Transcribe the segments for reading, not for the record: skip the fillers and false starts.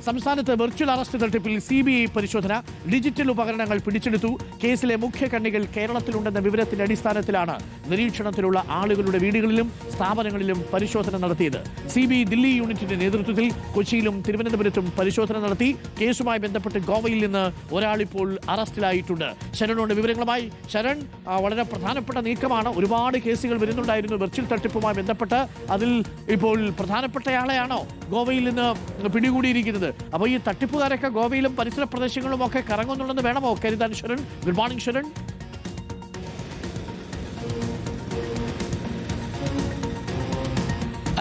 സംസ്ഥാനത്ത് virtual arrest തട്ടിപ്പിൽ CBI പരിശോധന. ഡിജിറ്റൽ ഉപകരണങ്ങൾ പിടിച്ചെടുത്തു. കേസിലെ മുഖ്യ കണ്ണികൾ കേരളത്തിലുണ്ടെന്ന വിവരത്തിന്റെ അടിസ്ഥാനത്തിലാണ് നിരീക്ഷണത്തിലുള്ള ആളുകളുടെ വീടുകളിലും സ്ഥാപനങ്ങളിലും പരിശോധന നടത്തിയത്. CBI ദില്ലി യൂണിറ്റിന്റെ നേതൃത്വത്തിൽ കൊച്ചിയിലും തിരുവനന്തപുരത്തും പരിശോധന നടത്തി. കേസുമായി ബന്ധപ്പെട്ട് ഗോവയിൽ നിന്ന് ഒരാൾ ഇപ്പോൾ അറസ്റ്റിലായിട്ടുണ്ട്. ശരണുണ്ട് വിവരങ്ങളുമായി. ശരൺ, വളരെ പ്രധാനപ്പെട്ട നീക്കമാണ്. ഒരുപാട് കേസുകൾ വരുന്നുണ്ടായിരുന്നു വെർച്വൽ തട്ടിപ്പുമായി ബന്ധപ്പെട്ട്. അതിൽ ഇപ്പോൾ പ്രധാനപ്പെട്ടയാളെയാണോ ഗോവയിൽ നിന്ന് പിടികൂടിയിരിക്കുന്നത്? അപ്പോൾ ഈ തട്ടിപ്പുകാരൊക്കെ ഗോവയിലും പരിസര പ്രദേശങ്ങളിലും ഒക്കെ കറങ്ങുന്നുണ്ടെന്ന് വേണമോ കരുതാൻ? Sharan, good morning Sharan.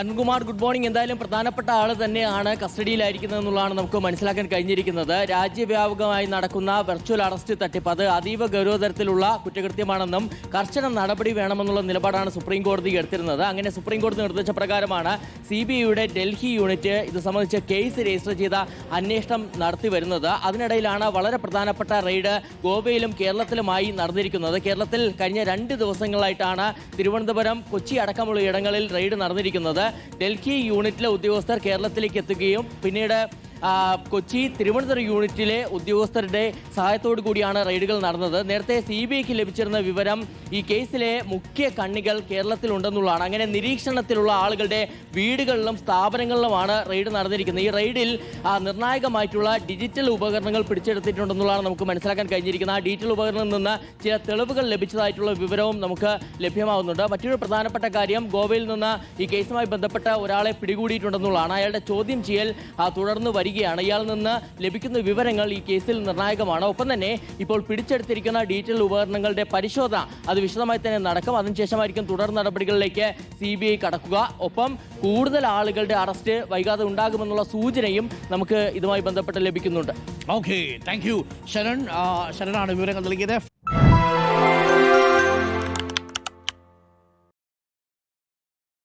Arunkumar, good morning. എന്തായാലും പ്രധാനപ്പെട്ട ആൾ തന്നെയാണ് കസ്റ്റഡിയിലായിരിക്കുന്നത് എന്നുള്ളതാണ് നമുക്ക് മനസ്സിലാക്കാൻ കഴിഞ്ഞിരിക്കുന്നത്. രാജ്യവ്യാപകമായി നടക്കുന്ന വെർച്വൽ അറസ്റ്റ് തട്ടിപ്പ് അത് അതീവ ഗൗരവതരത്തിലുള്ള കുറ്റകൃത്യമാണെന്നും കർശന നടപടി വേണമെന്നുള്ള നിലപാടാണ് സുപ്രീം കോടതി എടുത്തിരുന്നത്. അങ്ങനെ സുപ്രീം കോടതി നിർദ്ദേശപ്രകാരമാണ് CBIയുടെ ഡൽഹി യൂണിറ്റ് ഇത് സംബന്ധിച്ച് കേസ് രജിസ്റ്റർ ചെയ്ത അന്വേഷണം നടത്തി വരുന്നത്. അതിനിടയിലാണ് വളരെ പ്രധാനപ്പെട്ട റെയ്ഡ് ഗോവയിലും കേരളത്തിലുമായി നടന്നിരിക്കുന്നത്. കേരളത്തിൽ കഴിഞ്ഞ 2 ദിവസങ്ങളായിട്ടാണ് തിരുവനന്തപുരം, കൊച്ചി അടക്കമുള്ള ഇടങ്ങളിൽ റെയ്ഡ് നടന്നിരിക്കുന്നത്. ഡൽഹി യൂണിറ്റിലെ ഉദ്യോഗസ്ഥർ കേരളത്തിലേക്ക് എത്തുകയും പിന്നീട് കൊച്ചി, തിരുവനന്തപുരം യൂണിറ്റിലെ ഉദ്യോഗസ്ഥരുടെ സഹായത്തോടു കൂടിയാണ് റെയ്ഡുകൾ നടന്നത്. നേരത്തെ CBIക്ക് ലഭിച്ചിരുന്ന വിവരം ഈ കേസിലെ മുഖ്യ കണ്ണികൾ കേരളത്തിലുണ്ടെന്നുള്ളതാണ്. അങ്ങനെ നിരീക്ഷണത്തിലുള്ള ആളുകളുടെ വീടുകളിലും സ്ഥാപനങ്ങളിലുമാണ് റെയ്ഡ് നടന്നിരിക്കുന്നത്. ഈ റെയ്ഡിൽ നിർണായകമായിട്ടുള്ള ഡിജിറ്റൽ ഉപകരണങ്ങൾ പിടിച്ചെടുത്തിട്ടുണ്ടെന്നുള്ളതാണ് നമുക്ക് മനസ്സിലാക്കാൻ കഴിഞ്ഞിരിക്കുന്നത്. ആ ഡിജിറ്റൽ ഉപകരണത്തിൽ നിന്ന് ചില തെളിവുകൾ ലഭിച്ചതായിട്ടുള്ള വിവരവും നമുക്ക് ലഭ്യമാവുന്നുണ്ട്. മറ്റൊരു പ്രധാനപ്പെട്ട കാര്യം, ഗോവയിൽ നിന്ന് ഈ കേസുമായി ബന്ധപ്പെട്ട ഒരാളെ പിടികൂടിയിട്ടുണ്ടെന്നുള്ളതാണ്. അയാളുടെ ചോദ്യം ചെയ്യൽ തുടർന്ന് വരികയാണ്. ഇയാളിൽ നിന്ന് ലഭിക്കുന്ന വിവരങ്ങൾ ഈ കേസിൽ നിർണായകമാണ്. ഒപ്പം തന്നെ ഇപ്പോൾ പിടിച്ചെടുത്തിരിക്കുന്ന ഡിജിറ്റൽ ഉപകരണങ്ങളുടെ പരിശോധന അത് വിശദമായി തന്നെ നടക്കും. അതിനുശേഷമായിരിക്കും തുടർ നടപടികളിലേക്ക് CBI കടക്കുക. ഒപ്പം കൂടുതൽ ആളുകളുടെ അറസ്റ്റ് വൈകാതെ ഉണ്ടാകുമെന്നുള്ള സൂചനയും നമുക്ക് ഇതുമായി ബന്ധപ്പെട്ട് ലഭിക്കുന്നുണ്ട്. Okay, thank you Sharan. ശരണാണ് വിവരങ്ങൾ നൽകിയത്.